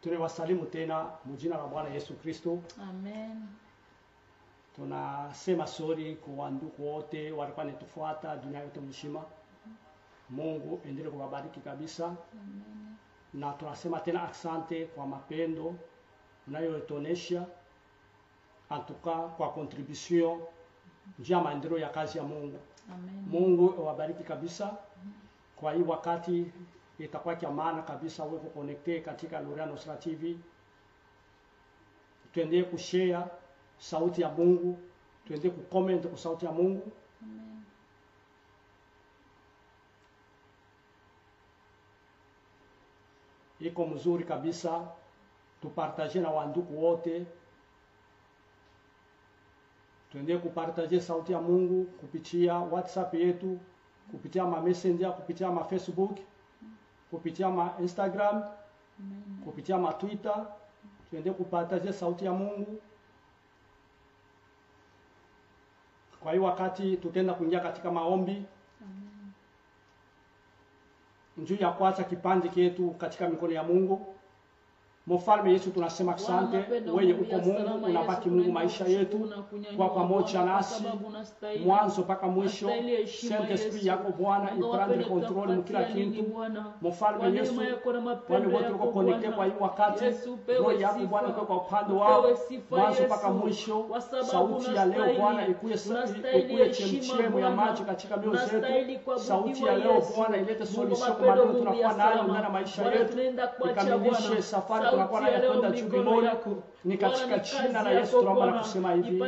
Tunawasalimu tena mjina la Bwana Yesu Kristo. Amen. Tunasema sorry kwa ndugu wote walikuwa wanatufuata dunia yote mzima. Mungu endelee kuwabariki kabisa. Amen. Na tunasema tena asante kwa mapendo mnayotuonesha, antuka kwa contribution njia maendeleo ya kazi ya Mungu. Amen. Mungu awabariki kabisa. Kwa hii wakati itakuwa kia maana kabisa wewe connecte katika Louria Nusra TV. Tuendelee kushare sauti ya Mungu, tuendelee kucomment kwa sauti ya Mungu. Amen. Iko mzuri kabisa tupartage na wandugu wote. Tuendelee kupartage sauti ya Mungu kupitia WhatsApp yetu, kupitia ma Messenger, kupitia ma Facebook, kupitia ma Instagram, kupitia ma Twitter. Tuendelee kupartage sauti ya Mungu. Kwa hiyo wakati tutenda kuingia katika maombi, njoo ya kuacha kipande chetu katika mikono ya Mungu. Mfalme Yesu tunasema asante, wewe uko Mungu, unabaki Mungu maisha yetu kwa pamoja nasi mwanzo mpaka mwisho. Saint Esprit yako Bwana iprendre control mu kila kitu. Mfalme Yesu, wale wote wako connected kwa hii wakati, roho yako Bwana kwa upande wao mwanzo mpaka mwisho. Sauti ya leo Bwana ikuye chemchemu ya maji katika mioyo yetu. Sauti ya leo Bwana ilete solution kwa mambo tunakuwa nayo ndani ya maisha yetu, ikamilishe safari tunakuwa nayo kwenda juu mbinguni. Ni katika jina la Yesu tunaomba na kusema hivi.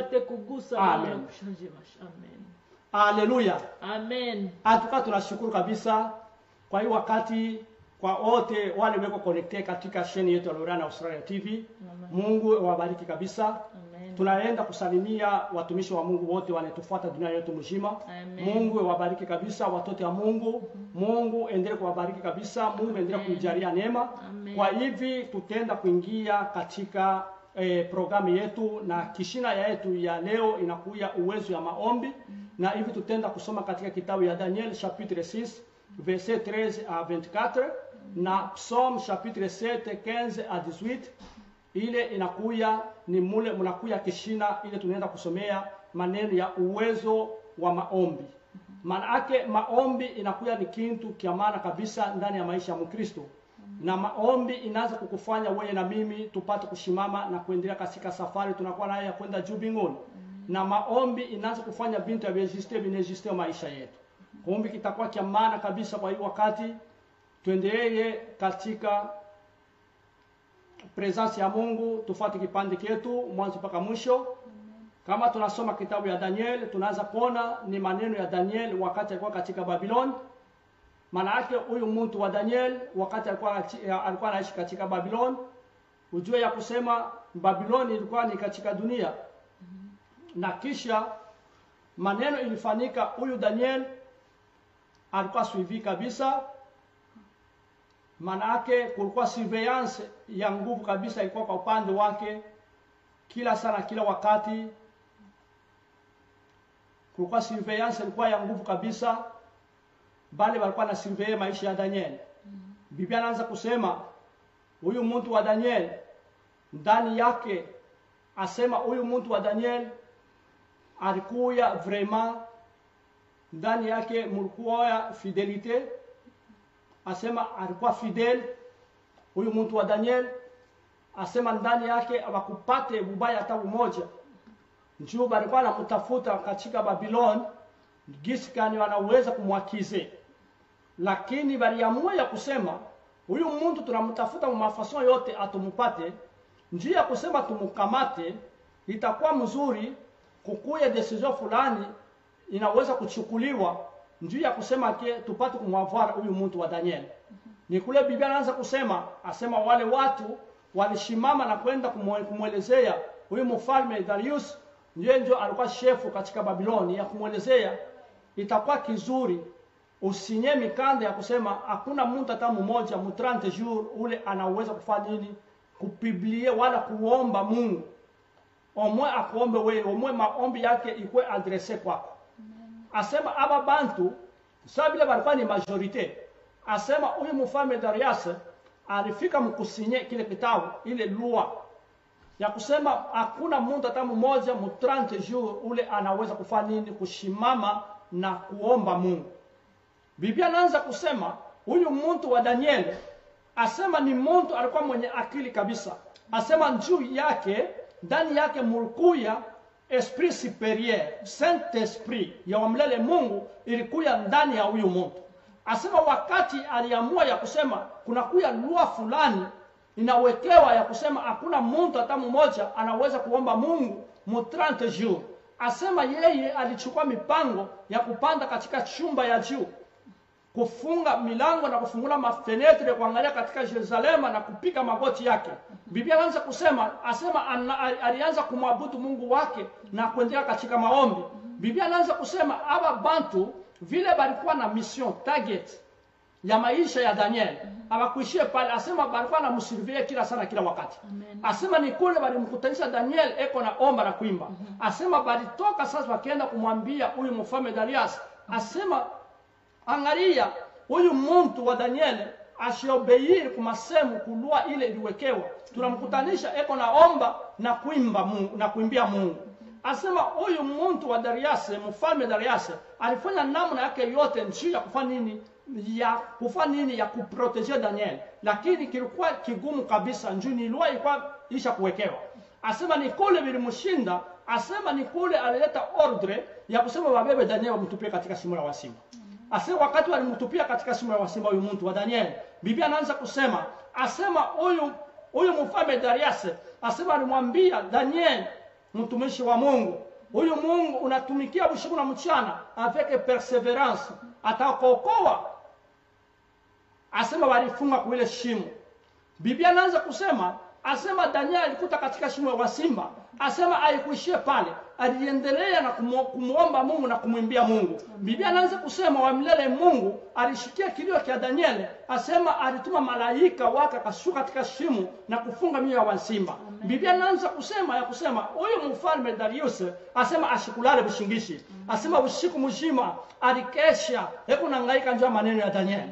Amen. Haleluya. Amen. Atuka tunashukuru kabisa kwa hii wakati kwa wote wale weko connected katika channel yetu ya Louria Nusra TV. Mungu awabariki kabisa. Amen. Tunaenda kusalimia watumishi wa Mungu wote wanatufuata dunia yote mzima. Mungu awabariki kabisa watoto wa Mungu. Mungu endelee kuwabariki kabisa. Mungu endelee kujalia neema. Kwa hivi tutenda kuingia katika programu yetu, na kishina yetu ya leo inakuya uwezo ya maombi. Na hivi tutenda kusoma katika kitabu ya Daniel chapitre 6 verset 13 à 24 na Psalm chapitre 7 15 à 18. Ile inakuya ni mule mnakuya kishina ile tunaenda kusomea maneno ya uwezo wa maombi. Maana yake maombi inakuya ni kitu kia maana kabisa ndani ya maisha ya Mkristo. Na maombi inaanza kukufanya wewe na mimi tupate kushimama na kuendelea katika safari tunakuwa nayo ya kwenda juu mbinguni. Na maombi inaanza kufanya bintu ya vinegisite maisha yetu. Maombi kitakuwa kia maana kabisa kwa hii wakati. Tuendelee katika presence ya Mungu, tufuate kipande chetu mwanzo mpaka mwisho. Kama tunasoma kitabu ya Daniel, tunaanza kuona ni maneno ya Daniel wakati alikuwa katika Babylon. Maana yake huyu mtu wa Daniel wakati alikuwa anaishi katika Babylon, ujue ya kusema Babylon ilikuwa ni katika dunia. Na kisha maneno ilifanyika, huyu Daniel alikuwa suivi kabisa. Maana yake kulikuwa surveillance ya nguvu kabisa ilikuwa kwa upande wake kila sana kila wakati. Kulikuwa surveillance ilikuwa ya nguvu kabisa, bali walikuwa na surveille maisha ya Daniel. Biblia inaanza kusema huyu mtu wa Daniel ndani yake, asema huyu mtu wa Daniel alikuwa vraiment ndani yake mlikuwa fidelite. Asema alikuwa fidel huyu mtu wa Daniel. Asema ndani yake hawakupate ubaya hata mmoja. Njoo alikuwa anamtafuta katika Babylon gisi gani wanaweza kumwakize, lakini waliamua ya kusema huyu mtu tunamtafuta mafason yote atumupate. Njoo ya kusema tumukamate itakuwa mzuri, kukuya decision fulani inaweza kuchukuliwa. Njoo ya kusema tupate kumwavara huyu mtu wa Daniel. Ni kule Biblia anaanza kusema, asema wale watu walishimama na kwenda kumwelezea huyu mfalme Darius, ndio alikuwa shefu katika Babiloni, ya kumwelezea itakuwa kizuri usinye mikanda ya kusema hakuna mtu hata mmoja mu 30 jours ule anaweza kufanya nini, kupiblie wala kuomba Mungu. Omwe akuombe wewe, omwe maombi yake ikwe adresse kwako. Asema aba bantu sababu ile walikuwa ni majorite. Asema huyu mfalme Darius alifika mkusinye kile kitabu, ile lua ya kusema hakuna mtu hata mmoja mu 30 jours ule anaweza kufanya nini, kushimama na kuomba Mungu. Biblia anaanza kusema huyu mtu wa Daniel, asema ni mtu alikuwa mwenye akili kabisa. Asema juu yake, ndani yake mulikuya esprit superieur, Saint Esprit ya wamlele Mungu ilikuya ndani ya huyu mtu. Asema wakati aliamua ya kusema kuna kuya lua fulani inawekewa ya kusema hakuna mtu hata mmoja anaweza kuomba Mungu mu 30 jours. Asema yeye alichukua mipango ya kupanda katika chumba ya juu, kufunga milango na kufungula mafenetre, kuangalia katika Yerusalema na kupika magoti yake. Biblia anaanza kusema, asema alianza kumwabudu Mungu wake na kuendelea katika maombi. Biblia anaanza kusema aba bantu vile balikuwa na mission target ya maisha ya Daniel, abakuishie pale. Asema balikuwa na msurveiller kila sana kila wakati. Asema ni kule balimkutanisha Daniel eko na omba na kuimba. Asema balitoka sasa wakaenda kumwambia huyu mfalme Darius. Asema angalia huyu mtu wa Daniel ashiobeiri kumasemu kulua ile iliwekewa, tunamkutanisha eko na omba na kuimba Mungu na kuimbia Mungu. Asema huyu mtu wa Darius, mfalme Darius, alifanya namna yake yote nchi ya kufanya nini ya kuproteger Daniel, lakini kilikuwa kigumu kabisa, njuni ilikuwa isha kuwekewa. Asema ni kule bilimshinda. Asema ni kule alileta ordre ya kusema wabebe Daniel wamtupie katika shimo la wasimba. Asema wakati walimtupia katika shimo la wasimba huyu mtu wa Daniel, Biblia anaanza kusema, asema huyu mfalme Darius, asema alimwambia Daniel, mtumishi wa Mungu, huyu Mungu unatumikia usiku na mchana avec perseverance, atakuokoa. Asema walifunga kwa ile shimo. Biblia anaanza kusema, asema Daniel alikuta katika shimo la simba. Asema haikuishie pale, aliendelea na kumuomba Mungu na kumwimbia Mungu. Biblia anaanza kusema wamlele Mungu alishikia kilio cha Daniel. Asema alituma malaika wake akashuka katika shimo na kufunga mioyo ya simba. Biblia anaanza kusema ya kusema huyu mfalme Darius, asema ashikulale bishingishi. Asema usiku mzima alikesha eko nahangaika njoo maneno ya Daniel.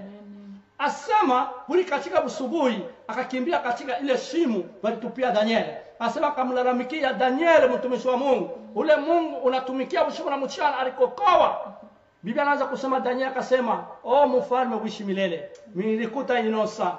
Asema huli katika busubuhi akakimbia katika ile shimo walitupia Daniel. Asema kamlalamikia Daniel, mtumishi wa Mungu, ule Mungu unatumikia usiku na mchana alikokoa. Biblia anaanza kusema Daniel akasema, "Oh mfalme uishi milele. Nilikuta inosa."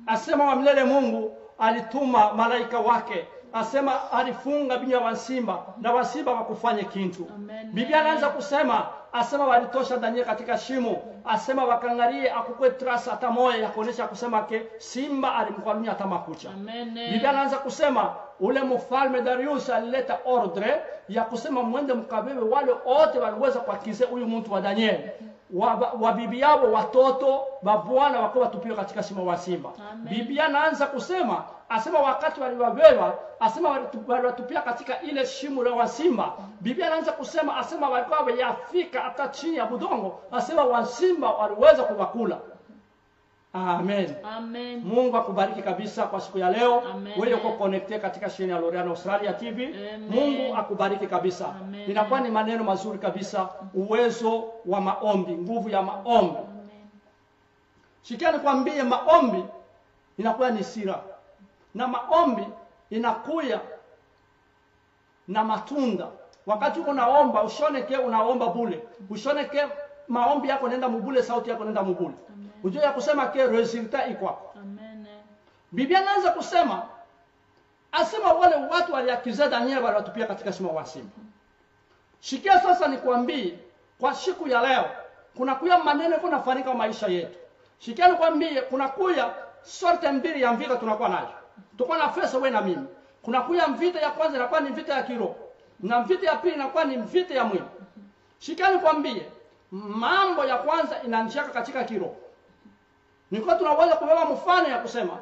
Asema wamlele Mungu alituma malaika wake. Asema alifunga binya wa simba na wasimba wakufanye kintu. Biblia anaanza kusema, asema walitosha Daniel katika shimo. Asema wakangalie akukwe trasa hata moja ya kuonesha kusema ke simba alimkwamia hata makucha. Biblia anaanza kusema ule mfalme Darius alileta ordre ya kusema mwende mkabebe wale wote waliweza kuakize huyu mtu wa Daniel. Wa bibi yao, watoto, babwana wako watupio katika shimo wa simba. Biblia anaanza kusema, asema wakati waliwabeba, asema walitupia katika ile shimo la wasimba. Biblia anaanza kusema, asema walikuwa wayafika hata chini ya budongo. Asema wasimba waliweza kuwakula. Amen. Amen. Mungu akubariki kabisa kwa siku ya leo. Wewe uko connected katika sheni ya Loriano Australia TV. Amen. Mungu akubariki kabisa. Amen. Inakuwa ni maneno mazuri kabisa, uwezo wa maombi, nguvu ya maombi. Amen. Sikia nikwambie, maombi inakuwa ni sira. Na maombi inakuya na matunda. Wakati uko naomba, ushoneke unaomba bule. Ushoneke maombi yako nenda mubule, sauti yako nenda mubule. Ujue ya kusema ke resulta iko. Amen. Biblia inaanza kusema, asema wale watu waliakiza Daniel waliwatupia katika shimo la simba. Sikia sasa nikwambie, kwa siku ya leo kuna kuya maneno kuna fanika maisha yetu. Sikia nikwambie, kuna kuya sorte mbili ya vita tunakuwa nayo. Tuko na fesa wewe na mimi. Kuna kuya vita ya kwanza inakuwa ni vita ya kiroho, na vita ya pili inakuwa ni vita ya mwili. Sikia nikwambie, mambo ya kwanza inaanzia katika kiroho. Niko tunaweza kubeba mfano ya kusema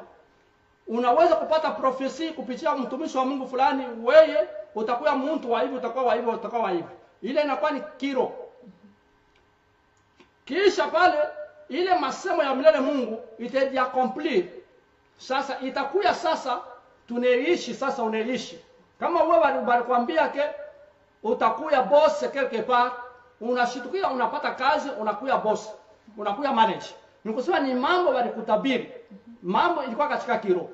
unaweza kupata profesi kupitia mtumishi wa Mungu fulani, wewe utakuwa mtu wa hivi, utakuwa wa hivi, utakuwa wa hivi. Ile inakuwa ni kiro. Kisha pale ile masemo ya milele Mungu itaji accomplir. Sasa itakuya sasa tunaishi, sasa unaishi. Kama wewe walikwambia ke utakuya boss quelque part, unashitukia unapata kazi, unakuya boss, unakuya manager. Nikusema ni mambo walikutabiri. mambo ilikuwa katika kiroho.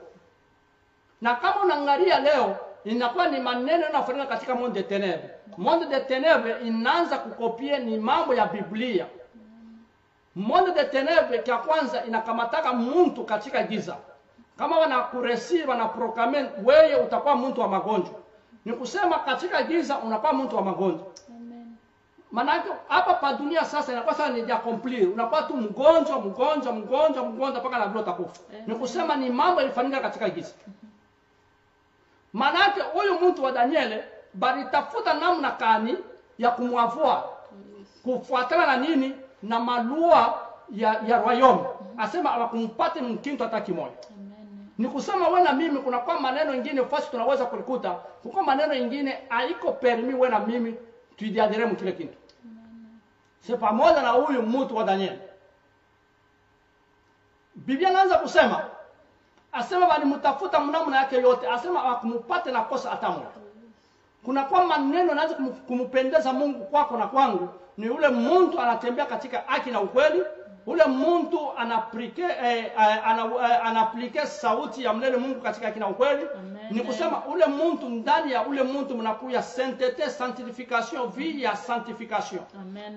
Na kama unaangalia leo inakuwa ni maneno yanafanyika katika monde de ténèbres. Monde de ténèbres inaanza kukopie ni mambo ya Biblia. Monde de ténèbres kwa kwanza inakamataka mtu katika giza. Kama wanakuresi wanaproclame wewe utakuwa mtu wa magonjwa. Ni kusema katika giza unakuwa mtu wa magonjwa. Amen. Manake hapa pa dunia sasa inakuwa sasa ni ya complete. Unakuwa tu mgonjwa mpaka na vile utakufa. Ni kusema ni mambo yalifanyika katika giza. Manake huyu mtu wa Danieli balitafuta namna kani ya kumwavua kufuatana na nini na malua ya royaume. Asema hawakumpate mkinto hata kimoja. Ni kusema wewe na mimi kuna kwa maneno mengine fasi tunaweza kulikuta, kuko maneno mengine haiko permis wewe na mimi tuidiadere mkile kintu. C'est pamoja na huyu mtu wa Danieli. Biblia inaanza kusema asema walimtafuta mnamna yake yote, asema hawakumpate na kosa hata moja. Kuna kwa maneno yanaanza kumpendeza Mungu kwako na kwangu, ni ule mtu anatembea katika haki na ukweli, ule mtu anaplike sauti ya mlele Mungu katika haki na ukweli. Ni kusema ule mtu ndani ya ule mtu mnakuya sainteté, sanctification, vie ya sanctification.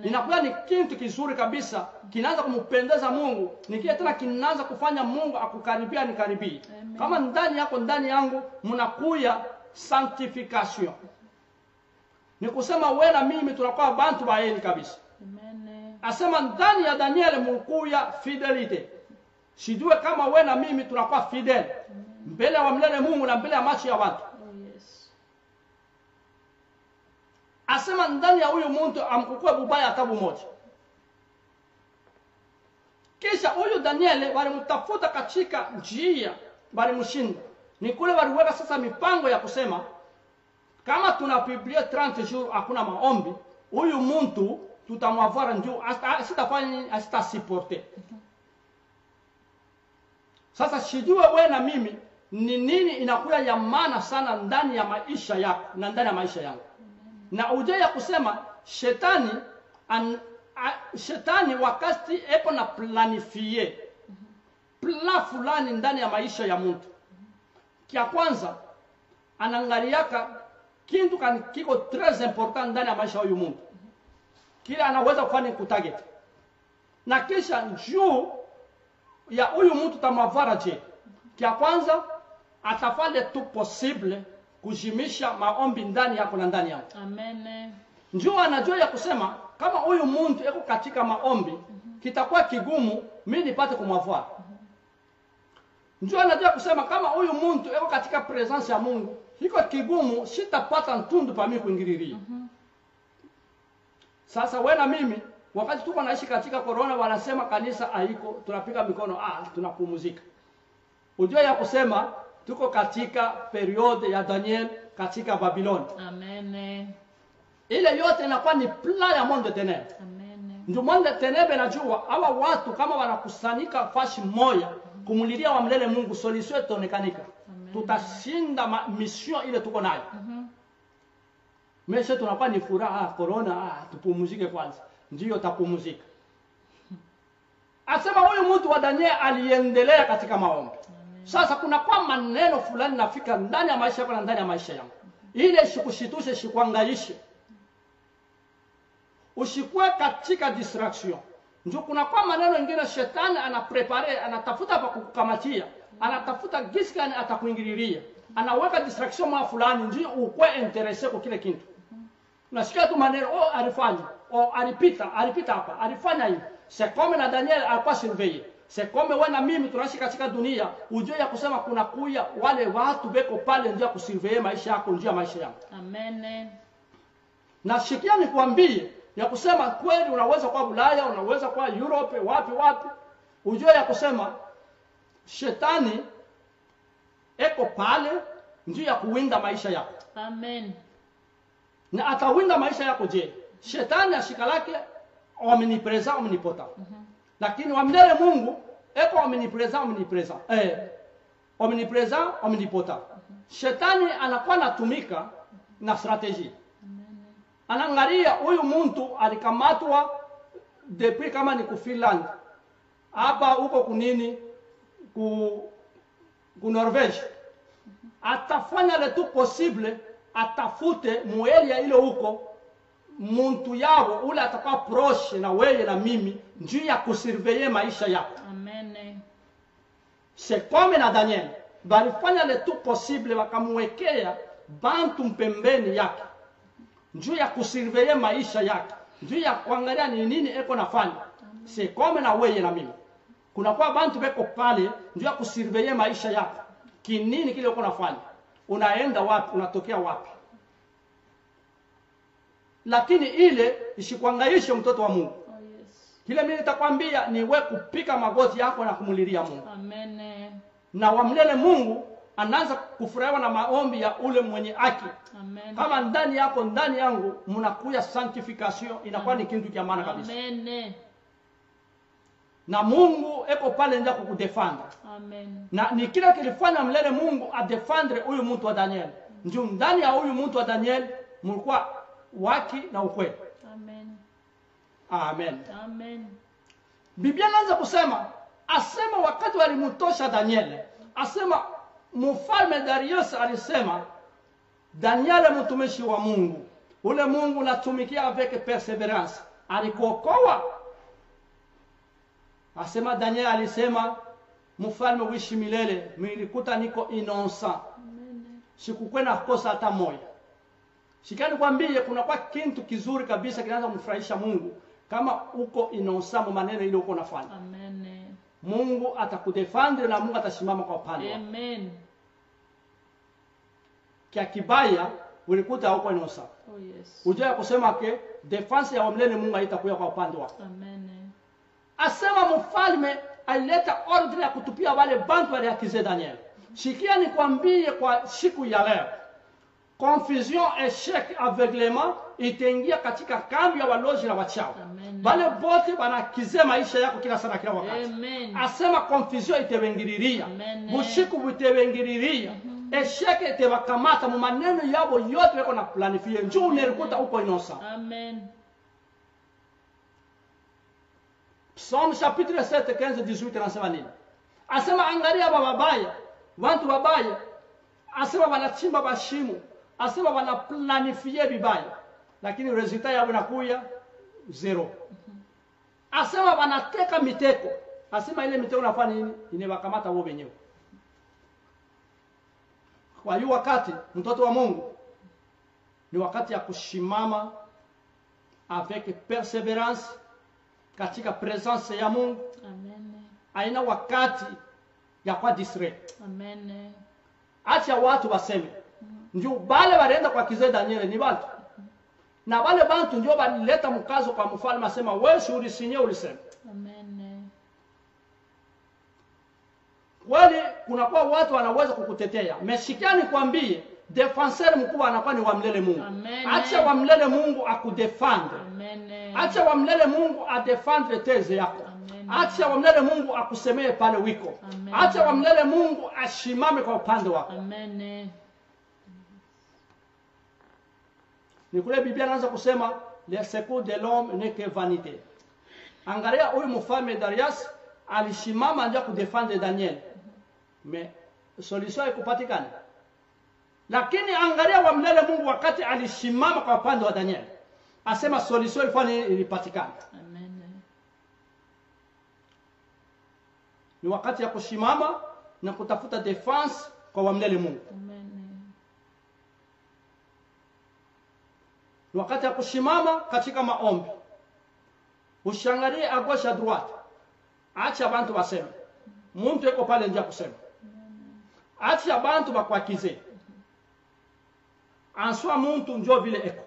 Inakuwa ni kitu kizuri kabisa, kinaanza kumpendeza Mungu, ni kile tena kinaanza kufanya Mungu akukaribia nikaribie. Kama ndani yako ndani yangu mnakuya sanctification. Ni kusema wewe na mimi tunakuwa bantu baeni kabisa. Asema ndani ya Danieli mlikuya fidelite. Sijue kama wewe na mimi tunakuwa fidel mbele wa mlele Mungu na mbele ya macho ya watu. Asema ndani ya huyu mtu amkukue bubaya hata moja. Kisha huyu Danieli walimtafuta katika njia, walimshinda. Ni kule waliweka sasa mipango ya kusema kama tuna Biblia 30 jours hakuna maombi, huyu mtu tutamwavara njoo asitafanya asitasiporte. Sasa sijue wewe na mimi ni nini inakuwa ya maana sana ndani ya maisha yako na ndani ya maisha yangu. Na uje ya kusema shetani wakati epo na planifie plan fulani ndani ya maisha ya mtu. Kia kwanza anaangaliaka kitu kiko très important ndani ya maisha ya huyu mtu. Kile anaweza kufanya kutarget. Na kisha juu ya huyu mtu tamavara je. Kia kwanza atafanya tu possible kujimisha maombi ndani yako na ndani yako. Amen. Njoo anajua ya kusema kama huyu mtu yuko katika maombi kitakuwa kigumu mimi nipate kumwavara. Njoo anajua kusema kama huyu mtu yuko katika presence ya Mungu iko kigumu sitapata ntundu pa mimi kuingililia. Sasa wewe na mimi wakati tuko naishi katika corona wanasema kanisa haiko, tunapiga mikono tunapumzika. Ujue ya kusema tuko katika periode ya Daniel katika Babylon. Amen. Ile yote inakuwa ni plan ya monde de ténèbres. Amen. Ndio monde de ténèbres najua hawa watu kama wanakusanyika fashi moja kumulilia wa mlele Mungu solution itaonekanika. Tutashinda mission ile tuko nayo. Mesha tunakuwa ni furaha corona tupumzike kwanza. Ndio tapumzika. Asema huyu mtu wa Daniel aliendelea katika maombi. Sasa kuna kwa maneno fulani nafika ndani ya maisha yako na ndani ya maisha yangu. Ile shikushitushe shikuangaishe. Usikue katika distraction. Ndio kuna kwa maneno mengine shetani anaprepare, anatafuta pa kukukamatia, anatafuta gisi gani atakuingililia. Anaweka distraction mwa fulani ndio ukwe interesse kwa kile kitu. Nasikia tu maneno alifanya, alipita hapa, alifanya hivi. C'est comme na Daniel alikuwa surveiller. C'est comme wewe na mimi tunaishi katika dunia, ujue ya kusema kuna kuya wale watu beko pale ndio kusurveiller maisha yako ndio maisha yako. Amen. Na shikia nikwambie ya kusema kweli unaweza kwa Ulaya, unaweza kwa Europe, wapi. Ujue ya kusema shetani eko pale ndio ya kuwinda maisha yako. Amen. Na atawinda maisha yako je? Shetani ashikalake omnipresent omnipotent. Lakini wamlele Mungu eko omnipresent omnipotent. Shetani anakuwa anatumika na strategy. Anaangalia huyu mtu alikamatwa depuis kama ni ku Finland. Hapa huko kunini ku Norvege, atafanya le tout possible atafute mueria ile huko muntu yao ule atakuwa proche na wewe na mimi njuu ya kusurveiller maisha yako. Amen. C'est comme na Daniel, balifanya le tout possible wakamwekea bantu mpembeni yake njuu ya kusurveiller maisha yake, njuu ya kuangalia ni nini eko nafanya. C'est comme na wewe na mimi, kuna kwa bantu beko pale njuu ya kusurveiller maisha yako, kinini kile uko nafanya, unaenda wapi, unatokea wapi. Lakini ile isikuangaishe mtoto wa Mungu. Oh, yes. Kile mimi nitakwambia ni wewe kupika magoti yako na kumulilia Mungu. Amen. Na wamlele Mungu, anaanza kufurahiwa na maombi ya ule mwenye haki. Amen. Kama ndani yako ndani yangu mnakuya sanctification, inakuwa ni kitu cha maana kabisa. Amen. Na Mungu eko pale ndio kukudefenda. Amen. Na ni kile kilifanya mlele Mungu adefendre huyu mtu wa Daniel. Ndio ndani ya huyu mtu wa Daniel mlikuwa waki na ukweli. Amen. Amen. Amen. Biblia inaanza kusema, asema wakati walimtosha Daniel, asema mfalme Darius alisema, Daniel mtumishi wa Mungu, ule Mungu natumikia avec perseverance, alikuokoa. Asema Daniel alisema, mfalme uishi milele, nilikuta niko innocent. Amen. Sikukwenda kosa hata moja. Shikani kwambie kuna kwa kitu kizuri kabisa kinaanza kumfurahisha Mungu kama uko innocent maneno ile uko nafanya. Amen. Mungu atakudefendre na Mungu atasimama kwa upande wako. Amen. Kia kibaya ulikuta uko innocent. Oh, yes. Ujaya kusema ke defense ya wamlele Mungu haitakuwa kwa upande wako. Amen. Asema mfalme alileta ordre ya kutupia wale bantu waliakize Daniel. Shikia nikwambie kwa siku ya leo, confusion, échec, aveuglement itaingia katika kambi ya waloji na wachawi. Amen. Wale bote wanakize maisha yako kila sana kila wakati. Amen. Asema confusion itewengiriria, Amen. bushiku butewengiriria, échec itewakamata mu maneno yabo yote wako na planifie. Njoo unelikuta uko innocent. Amen. Psalm chapitre 7, 15, 18 nasema nini? Asema angalia babaya, watu wabaya. Asema wanachimba bashimu, asema wanaplanifie vibaya, lakini resulta yao inakuya zero. Asema wanateka miteko, asema ile miteko nafanya nini? Inewakamata wao wenyewe. Kwa hiyo wakati mtoto wa Mungu ni wakati ya kushimama avec perseverance katika presence ya Mungu. Amen. Haina wakati ya kwa distrait. Amen. Acha watu waseme. Ndio bale walienda kwa kizee Daniel ni watu. Na wale bantu ndio walileta mkazo kwa mfalme, asema wewe si ulisinye ulisema. Amen. Kweli kuna kwa watu wanaweza kukutetea. Meshikiani kwambie defenseur mkubwa anakuwa ni wamlele Mungu. Amen. Acha wamlele Mungu akudefendre. Amen. Acha wamlele Mungu adefendre teze yako. Amen. Acha wamlele Mungu akusemee pale wiko. Amen. Acha wamlele Mungu ashimame kwa upande wako. Amen. Ni kule Biblia inaanza kusema le secours de l'homme n'est que vanité. Angalia huyu mfalme Darius alishimama ndio kudefendre Daniel. Mais solution haikupatikana. Lakini angalia wamlele Mungu wakati alishimama kwa upande wa Daniel. Asema solution ilipatikana. Amen. Ni wakati ya kushimama na kutafuta defense kwa wamlele Mungu. Amen. Ni wakati ya kushimama katika maombi. Ushangalie à gauche à droite. Acha abantu baseme. Muntu yuko pale nje kusema. Acha abantu bakwakize. Answa muntu njo vile eko.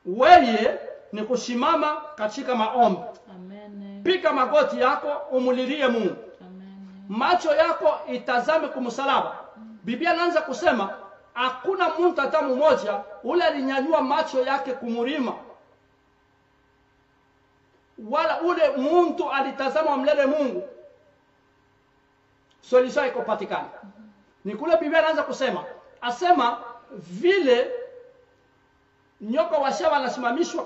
Wewe ni kushimama katika maombi. Amen. Pika magoti yako umulilie Mungu. Amen. Macho yako itazame kumsalaba. Biblia inaanza kusema hakuna mtu hata mmoja ule alinyanyua macho yake kumurima, wala ule mtu alitazama mlele Mungu. Solution iko patikana. Ni kule Biblia inaanza kusema, asema vile nyoka wa shaba anasimamishwa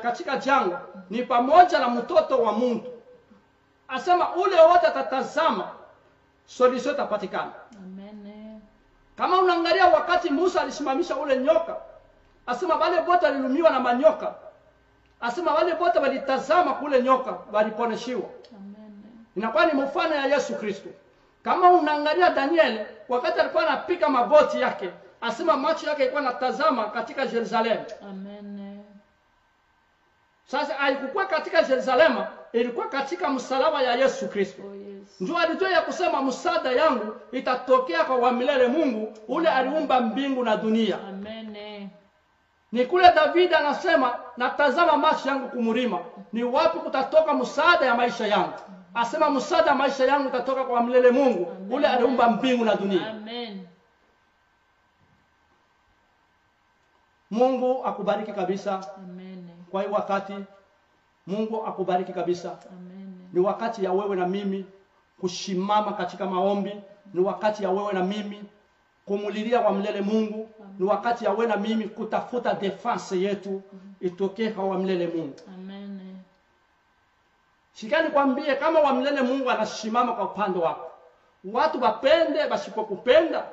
katika jangwa ni pamoja na mtoto wa mtu. Asema ule wote atatazama solution itapatikana. Amen. Kama unaangalia wakati Musa alisimamisha ule nyoka, asema wale wote walilumiwa na manyoka, asema wale wote walitazama kule nyoka waliponeshiwa. Amen. Inakuwa ni mfano ya Yesu Kristo. Kama unaangalia Daniel wakati alikuwa anapika magoti yake, asema macho yake yalikuwa yanatazama katika Yerusalemu. Amen. Sasa haikuwa katika Yerusalemu, ilikuwa katika msalaba ya Yesu Kristo. Oh yes. Ndio alijua ya kusema msaada yangu itatokea kwa wa milele Mungu ule aliumba mbingu na dunia. Amen. Ni kule David anasema natazama macho yangu kumurima, ni wapi kutatoka msaada ya maisha yangu? Asema msaada ya maisha yangu utatoka kwa milele Mungu ule aliumba mbingu na dunia. Amen. Mungu akubariki kabisa. Amen. Kwa hiyo wakati Mungu akubariki kabisa. Amen. Ni wakati ya wewe na mimi kushimama katika maombi, ni wakati ya wewe na mimi kumulilia kwa milele Mungu, ni wakati ya wewe na mimi kutafuta defense yetu itokee kwa wa milele Mungu. Amen. Shikani kwambie kama wa milele Mungu anashimama kwa upande wako, watu wapende basipokupenda,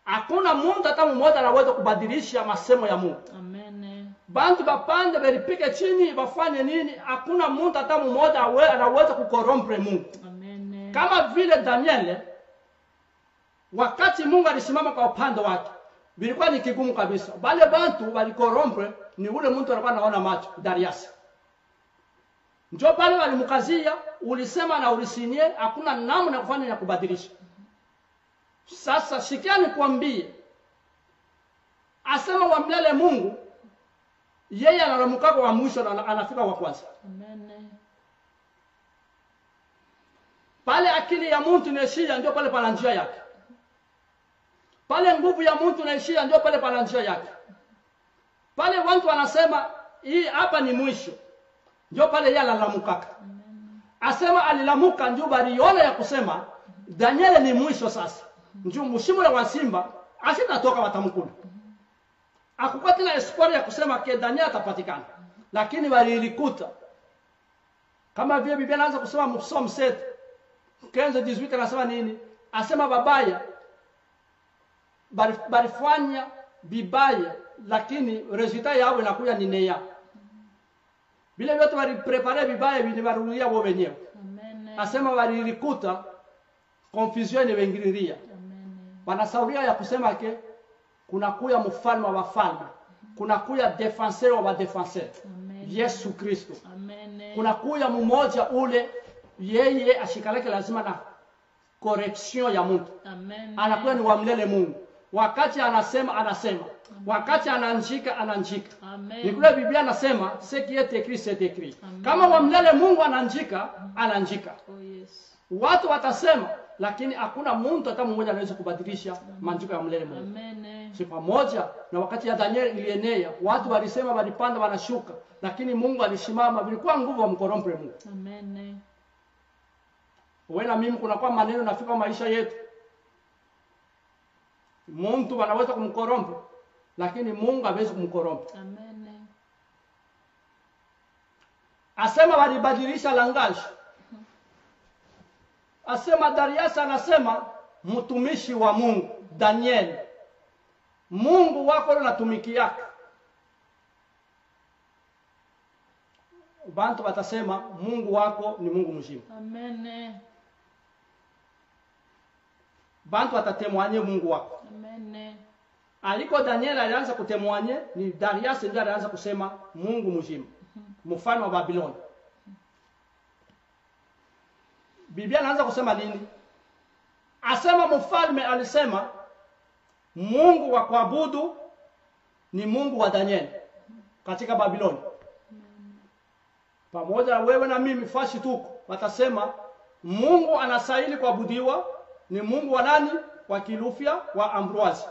hakuna mtu hata mmoja anaweza kubadilisha masemo ya Mungu. Amen. Bantu bapande belipike chini bafanye nini, hakuna mtu hata mmoja anaweza kukorompre Mungu. Amen. Kama vile Daniel, wakati Mungu alisimama kwa upande wake, bilikuwa ni kigumu kabisa. Bale bantu walikorompre ni ule mtu alikuwa anaona macho, Darius. Ndio pale walimkazia, ulisema na ulisinie, hakuna namna kufanya ya kubadilisha. Sasa shikiani kuambie, asema wa milele Mungu, yeye anaramuka kwa mwisho na anafika wa kwanza. Amen. Pale akili ya mtu inaishia ndio pale pana njia yake. Pale nguvu ya mtu inaishia ndio pale pana njia yake. Pale watu wanasema hii hapa ni mwisho, ndio pale yeye analamukaka. Asema alilamuka ndio baliona ya kusema Daniel ni mwisho sasa. Ndio mshimula wa simba asitatoka watamkula. Hakukuwa tena espoir ya kusema ke Daniel atapatikana. Lakini walilikuta. Kama vile Biblia inaanza kusema Psalm 7 15:18 anasema nini? Asema babaya barifanya bibaya, lakini resulta yao inakuja ni neya. Vile vyote waliprepare bibaya viliwarudia wao wenyewe. Amen. Asema walilikuta confusion inaingililia. Amen. Wanasauria ya kusema ke kuna kuya mfalme wa falme, kuna kuya defenseur wa defenseur, Amen. Yesu Kristo. Amen. Kuna kuya mmoja ule yeye ashikaleke lazima na correction ya mtu. Amen. Anakuwa ni wa milele Mungu. Wakati anasema, wakati ananjika. Amen. Ni kule Biblia anasema ce qui est écrit c'est écrit. Amen. Kama wa milele Mungu ananjika. Oh yes. Watu watasema, lakini hakuna mtu hata mmoja anaweza kubadilisha maandiko ya milele Mungu. Amen. Si pamoja na wakati ya Daniel ilienea, watu walisema walipanda wanashuka, lakini Mungu alisimama, vilikuwa nguvu wa mkorompre Mungu. Amen. Wewe na mimi kuna kwa maneno nafika maisha yetu. Mtu anaweza kumkorompa, lakini Mungu hawezi kumkorompa. Amen. Asema walibadilisha langaji. Asema Darius anasema mtumishi wa Mungu Daniel, Mungu wako unatumikiaka. Bantu watasema Mungu wako ni Mungu mzima. Amen. Bantu watatemwanye Mungu wako. Amen. Aliko Daniel alianza kutemwanye, ni Darius ndiye alianza kusema Mungu mzima. Mfalme wa Babiloni. Biblia inaanza kusema nini? Asema mfalme alisema Mungu wa kuabudu ni Mungu wa Daniel katika Babiloni. Pamoja wewe na mimi fashi tuko watasema Mungu anastahili kuabudiwa ni Mungu wa nani? Wa Kilufia wa Ambroise.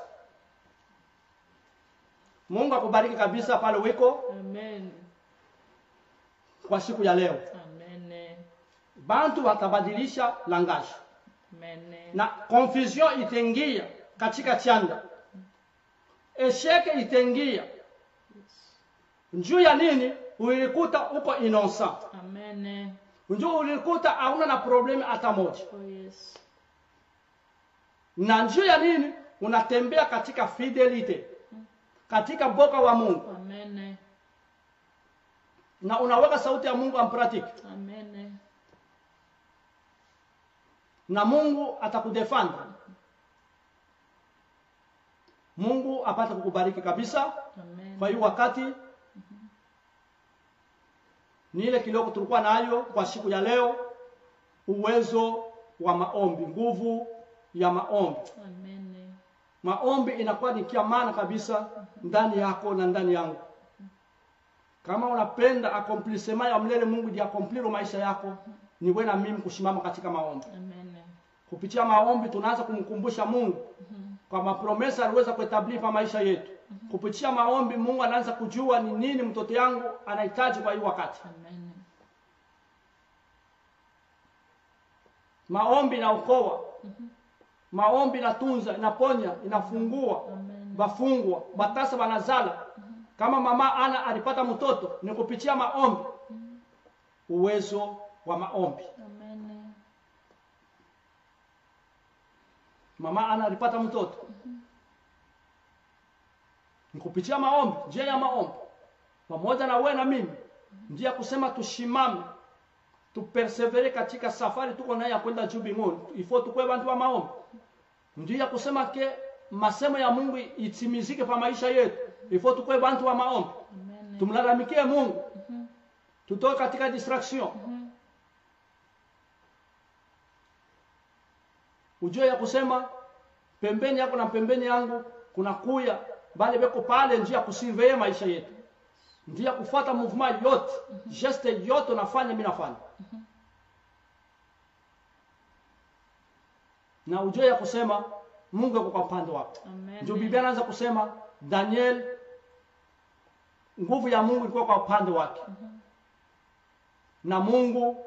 Mungu akubariki kabisa pale wiko. Amen. Kwa siku ya leo. Amen. Bantu watabadilisha langaji. Amen. Na confusion itengia katika chanda. Esheke itengia. Njuu ya nini? Uilikuta uko innocent. Amen. Njoo ulikuta hauna na problemi hata moja. Oh yes. Na njoo ya nini? Unatembea katika fidelite, katika boka wa Mungu. Amen. Na unaweka sauti ya Mungu en pratique. Amen. Na Mungu atakudefend. Mungu apate kukubariki kabisa. Amen. Kwa hiyo wakati ni ile kidogo tulikuwa nayo kwa siku ya leo, uwezo wa maombi, nguvu ya maombi. Amen. Maombi inakuwa ni kiamana kabisa ndani yako na ndani yangu. Kama unapenda accomplissement ya mlele Mungu di accomplir maisha yako, ni wewe na mimi kusimama katika maombi. Amen. Kupitia maombi tunaanza kumkumbusha Mungu kwa mapromesa aliweza kuetabli pa maisha yetu. Kupitia maombi Mungu anaanza kujua ni nini mtoto yangu anahitaji kwa hiyo wakati. Amen. Maombi inaokoa. Maombi inatunza, inaponya, inafungua. Amen. Bafungwa, batasa banazala. Kama mama Ana alipata mtoto ni kupitia maombi. Uwezo wa maombi. Amen. Mama Ana alipata mtoto. Ni kupitia maombi, njia ya maombi. Pamoja na wewe na mimi, njia ya kusema tushimame, tupersevere katika safari tuko nayo ya kwenda juu mbinguni. Ifo tukwe bantu wa maombi. Njia ya kusema ke masemo ya Mungu itimizike pa maisha yetu. Ifo tukwe bantu wa maombi. Amen. Tumlalamikie Mungu. Tutoke katika distraction. Ujue ya kusema pembeni yako na pembeni yangu kuna kuya bali beko pale njia kusurveiller maisha yetu. Njia kufuata movement yote, geste yote unafanya mimi nafanya. Na ujue ya kusema Mungu yuko kwa upande wako. Ndio Biblia inaanza kusema Daniel, nguvu ya Mungu ilikuwa kwa upande wake. Na Mungu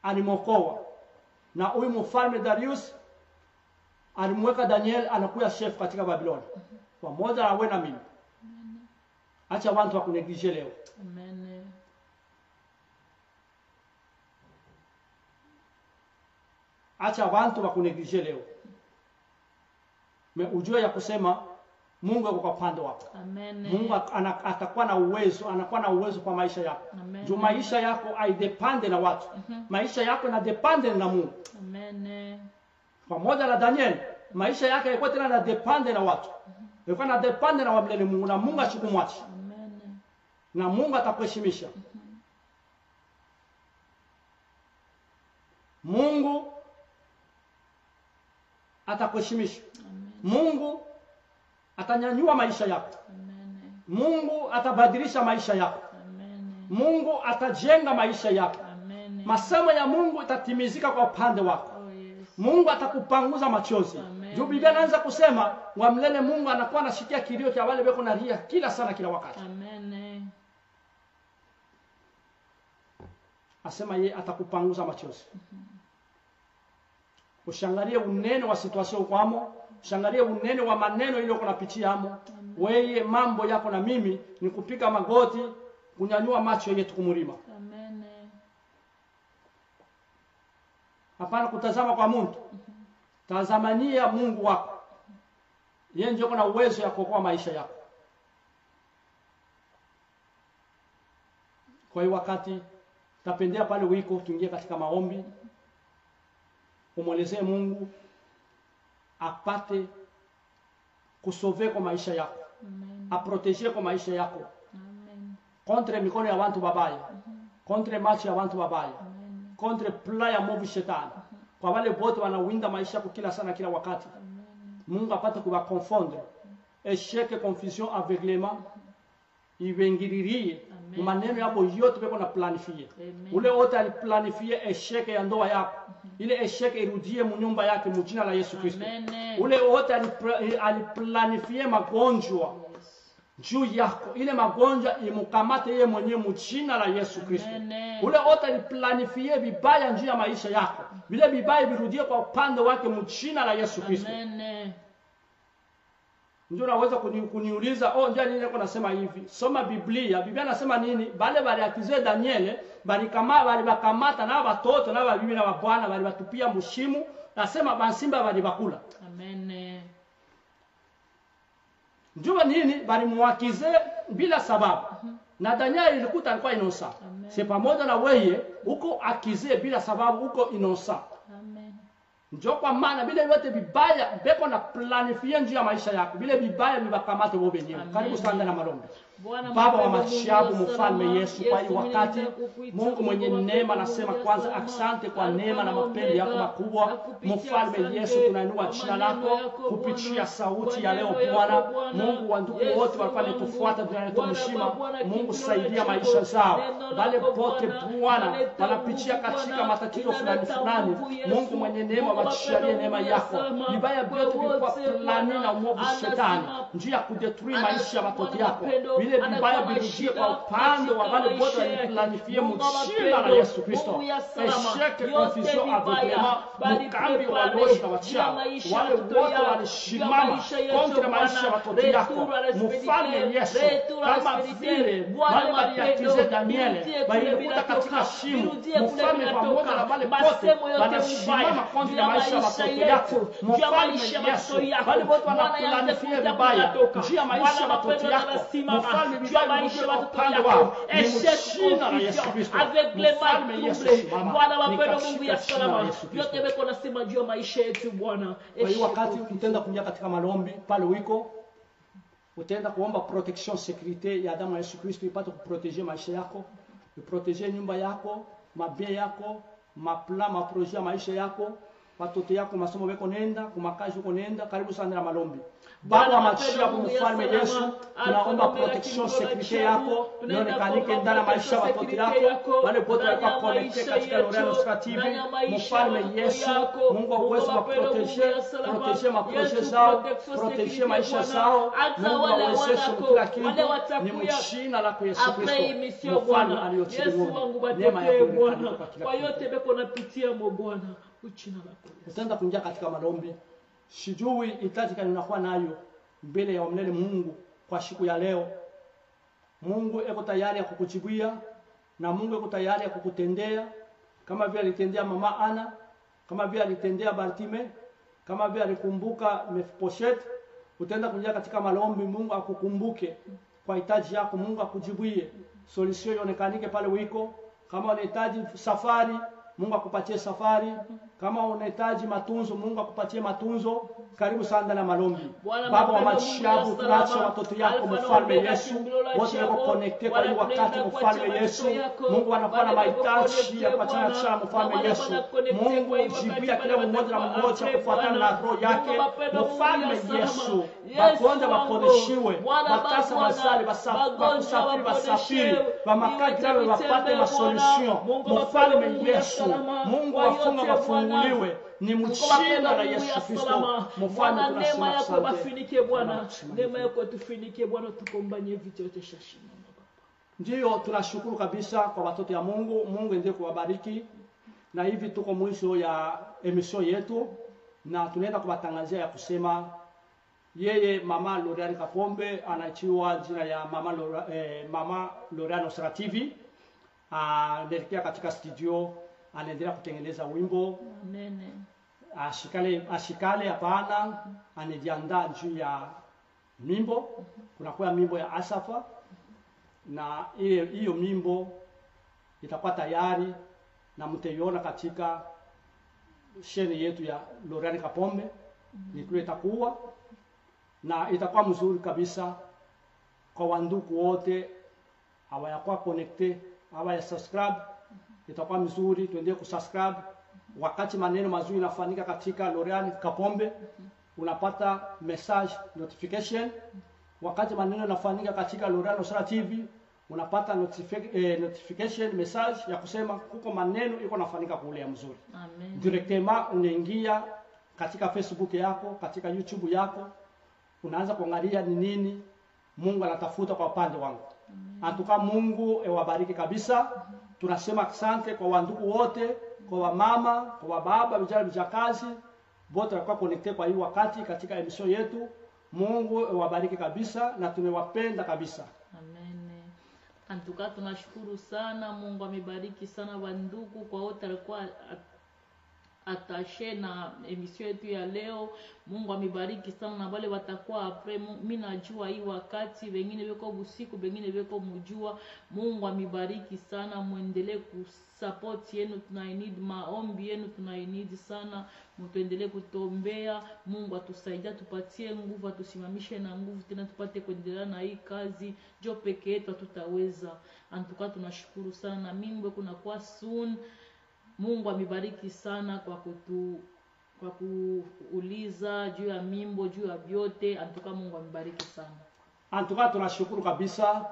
alimokoa. Na huyu mfalme Darius alimweka Daniel anakuwa chef katika Babiloni. Pamoja na wewe na mimi. Acha watu wa kuneglige leo. Amen. Acha watu wa kuneglige leo. Ujue ya kusema Mungu yuko kwa upande wako. Amen. Mungu atakuwa na uwezo, anakuwa na uwezo kwa maisha yako. Amen. Juu maisha yako haidepende na watu. Maisha yako inadepende na Mungu. Amen. Pamoja na Daniel, maisha yake yalikuwa tena yanadepende na watu. Yalikuwa yanadepende na wamlele Mungu na Mungu asikumwache. Amen. Na Mungu atakuheshimisha. Mungu atakuheshimisha. Mungu atanyanyua maisha yako. Amen. Mungu atabadilisha maisha yako. Amen. Mungu atajenga maisha yako. Amen. Masemo ya Mungu itatimizika kwa upande wako. Oh yes. Mungu atakupanguza machozi. Amen. Juu Biblia inaanza kusema wamlele Mungu anakuwa anashikia kilio cha wale beko nalia kila sana kila wakati. Amen. Asema yeye atakupanguza machozi. Ushangalie unene wa situation kwamo, ushangalie unene wa maneno ile uko napitia hamo. Wewe mambo yako na mimi ni kupiga magoti, kunyanyua macho yetu kumulima. Amen. Hapana kutazama kwa mtu. Tazamania Mungu wako. Yeye ndiye ana uwezo ya kuokoa maisha yako. Kwa hiyo wakati tapendea pale wiko tuingie katika maombi. Umwelezee Mungu apate kusove kwa maisha yako. Amen. Aproteger kwa maisha yako. Amen. Contre mikono ya watu babaya. Contre macho ya watu babaya. Amen. Contre pla ya movu shetani. Kwa wale wote wanawinda maisha yako kila sana kila wakati. Amen. Mungu apate kuwa confondre. Échec, confusion, aveuglement. Iwengiririe. Amen. Maneno yako yote beko na planifie. Amen. Ule wote aliplanifie échec ya ndoa yako. Ile échec irudie mu nyumba yake mu jina la Yesu Kristo. Amen. Ule wote aliplanifie magonjwa Yes. juu yako. Ile magonjwa imukamate yeye mwenyewe mu jina la Yesu Kristo. Amen. Ule wote aliplanifie vibaya juu ya maisha yako. Vile vibaya virudie kwa upande wake mu jina la Yesu Kristo. Amen. Ndio unaweza kuniuliza, njoo nini niko nasema hivi? Soma Biblia. Biblia nasema nini? Bale bali akize Daniele, bali bakamata na watoto na babibi na bwana bali batupia mushimu, nasema bansimba bali bakula. Amen. Njoo nini? Bali muakize bila sababu. Na Daniel ilikuta alikuwa innocent. C'est pamoja na wewe uko akize bila sababu, uko innocent. Amen. Njoo kwa maana bile yote bibaya beko na planifie njia maisha yako. Bile bibaya bibakamate wewe wenyewe. Karibu sana na malombi. Baba wa mashabu, mfalme Yesu, kwa hii wakati Mungu mwenye neema, nasema kwanza asante kwa neema na mapendo yako makubwa. Mfalme Yesu, tunainua jina lako kupitia sauti ya leo Bwana. Mungu wa ndugu wote walikuwa wanatufuata tunaleto mshima. Mungu saidia maisha zao. Wale pote Bwana wanapitia katika matatizo fulani. Mungu mwenye neema, wachialie neema yako. Vibaya vyote vilikuwa plani na uovu shetani, njia kudetruire maisha ya watoto yako. Vile vibaya virudie kwa upande wa wale wote waliplanifie mjina la Yesu Kristo. Esheke confusion aveuglement, mkambi wa loji na wachao. Wale wote walishimama kontra maisha ya watoto yako. Mfalme Yesu, kama vile wale waliakize Daniele, walikuta katika shimo. Mfalme pamoja na wale wote wanashimama kontra maisha ya watoto yako. Mfalme Yesu, wale wote wanaplanifie vibaya njia maisha ya watoto yako. Mfalme maisha wa upande wao ni mshina na Yesu Kristo. Mfalme Yesu, Bwana wapenda Mungu ya salama, yote beko nasema juu maisha yetu Bwana. Kwa hiyo wakati utaenda kuingia katika malombi pale wiko, utaenda kuomba protection sécurité ya damu ya Yesu Kristo ipate kuproteger maisha yako, kuproteger nyumba yako, mabia yako, maprojet ya maisha yako, watoto yako, masomo beko nenda, kumakazi uko nenda. Karibu sana na malombi. Baba wa mashabu, mfalme Yesu, tunaomba protection sécurité yako ionekane ndani ya maisha ya watoto yako, wale wote walikuwa connected katika Loreno Star TV. Mfalme Yesu, Mungu wa uwezo wa proteger maprojet zao, proteger maisha zao. Mungu awezeshe kila kitu, ni mjina lako Yesu Kristo, mfalme aliyochukua neema yako Bwana kwa yote beko napitia mo Bwana, mjina lako. Utaenda kuingia katika malombi. Sijui itatika ninakuwa nayo mbele ya mnene Mungu kwa siku ya leo. Mungu eko tayari ya kukujibia, na Mungu eko tayari ya kukutendea kama vile alitendea mama Ana, kama vile alitendea Bartime, kama vile alikumbuka Mefiboshethi. Utaenda kuingia katika malombi, Mungu akukumbuke kwa hitaji yako, Mungu akujibie, solution ionekanike pale wiko. Kama unahitaji safari, Mungu akupatie safari. Kama unahitaji matunzo, Mungu akupatie matunzo. Karibu sana na malombi. Baba wa mashabu, tunaacha watoto yako mfalme Yesu, wote wako connected kwa hii wakati mfalme Yesu. Mungu anakuwa na mahitaji ya kuachana cha mfalme Yesu. Mungu jibia kila mmoja na mmoja kufuatana na roho yake mfalme Yesu. Bakonda baponeshiwe, batasa masali basafiri basafiri, bamakadira wapate masolution mfalme Yesu. Mungu wafunga wafunguliwe, ni mjina la Yesu Kristo. Mfalme tunasema asante. Bafinike Bwana, neema yako tufinike Bwana, tukombanye vitu yote shashima. Ndio tunashukuru kabisa kwa watoto ya Mungu. Mungu endelee kuwabariki. Na hivi tuko mwisho ya emission yetu, na tunaenda kuwatangazia ya kusema yeye mama Lorian Kapombe anachiwa jina ya mama Lorian Star TV. Anaelekea katika studio, anaendelea kutengeneza wimbo. Amen. Ashikale hapana, anajiandaa juu ya mimbo. Kuna kwa mimbo ya Asafa, na hiyo mimbo itakuwa tayari na mtaiona katika sheni yetu ya Lorian Kapombe. Ni itakuwa na itakuwa mzuri kabisa kwa wandugu wote hawayakuwa connected, hawaya subscribe. Itakuwa mzuri, tuendelee kusubscribe. Wakati maneno mazuri yanafanyika katika Lorian Kapombe, unapata message notification. Wakati maneno yanafanyika katika Lorian Star TV, unapata notification message ya kusema kuko maneno iko nafanyika kule ya mzuri. Amen. Directement unaingia katika Facebook yako, katika YouTube yako, unaanza kuangalia ni nini Mungu anatafuta kwa upande wangu. Antuka Mungu ewabariki kabisa. Tunasema asante kwa wandugu wote, kwa wamama, kwa wababa, vijana vijakazi, wote walikuwa connected kwa hii wakati katika emission yetu. Mungu awabariki kabisa na tunawapenda kabisa. Amen. Antuka tunashukuru sana, Mungu amebariki sana wandugu kwa wote alikuwa atashe na emission yetu ya leo. Mungu amebariki sana na wale watakuwa apre. Mimi najua hii wakati wengine weko usiku, wengine weko mjua. Mungu amebariki sana, muendelee kusupport yenu, tunainid maombi yenu, tunainid sana. Mtuendelee kutombea, Mungu atusaidia, tupatie nguvu, atusimamishe na nguvu tena tupate kuendelea na hii kazi. Jo peke yetu tutaweza. Antuka tunashukuru sana na mimi kuna kwa soon. Mungu amebariki sana kwa kuuliza juu ya mimbo, juu ya vyote. Antuka Mungu amebariki sana. Antuka tunashukuru kabisa.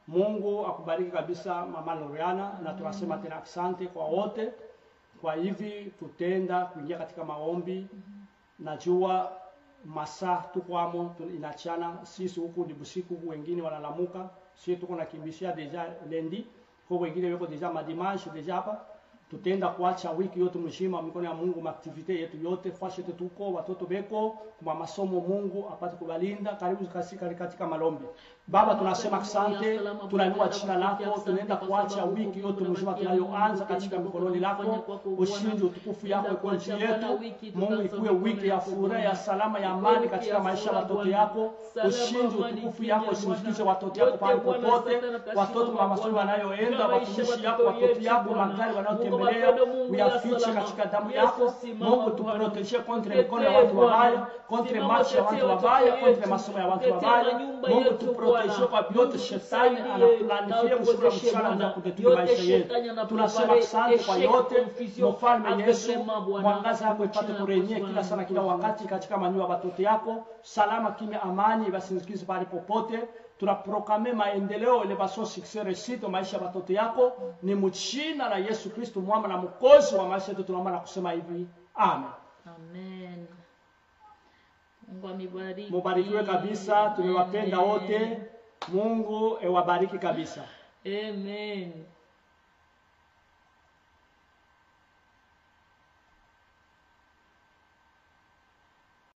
Mungu akubariki kabisa Mama Loriana, na tunasema tena asante kwa wote. Kwa hivi tutenda kuingia katika maombi. Najua masaa tukwamo inachana, sisi huku ni busiku, huku wengine wanalamuka. Sisi tuko nakimbishia deja lendi, kwa wengine wako deja madimanche deja hapa. Tutenda kuacha wiki yote mzima mikono ya Mungu, maaktivite yetu yote, fashe tuko watoto beko kwa masomo. Mungu apate kubalinda. Karibu katika malombi. Baba, tunasema asante, tunainua jina lako. Tunaenda kuacha wiki yote mzima tunayoanza katika mikononi lako. Ushindi utukufu yako iko nchi yetu. Mungu, ikuwe wiki ya furaha, ya salama, ya amani katika maisha ya watoto yako. Ushindi utukufu yako isindikize watoto yako pale popote. Watoto kwa masomo wanayoenda, watumishi yako, watoto yako, magari wanayotembea, uyafiche katika damu yako. Mungu, tuproteje kontra mikono ya watu wabaya, kontra macho ya watu wabaya, kontra masomo ya watu wabaya. Mungu, tuproteje kwa vyote shetani anaplanifia kusura mchana na kutetea maisha yetu. Tunasema asante kwa yote. Mfalme Yesu, mwangaza wako ipate kurenyea kila sana kila wakati katika manyo ya watoto yako. Salama, kimya, amani basindikize pale popote. Tunaprokame maendeleo ile baso success sito maisha ya watoto yako. Ni mchina la Yesu Kristo mwamba na mkozi wa maisha yetu tunaomba na kusema hivi. Amen. Amen. Mungu amebariki. Mubarikiwe kabisa, tumewapenda wote. Mungu ewabariki kabisa. Amen.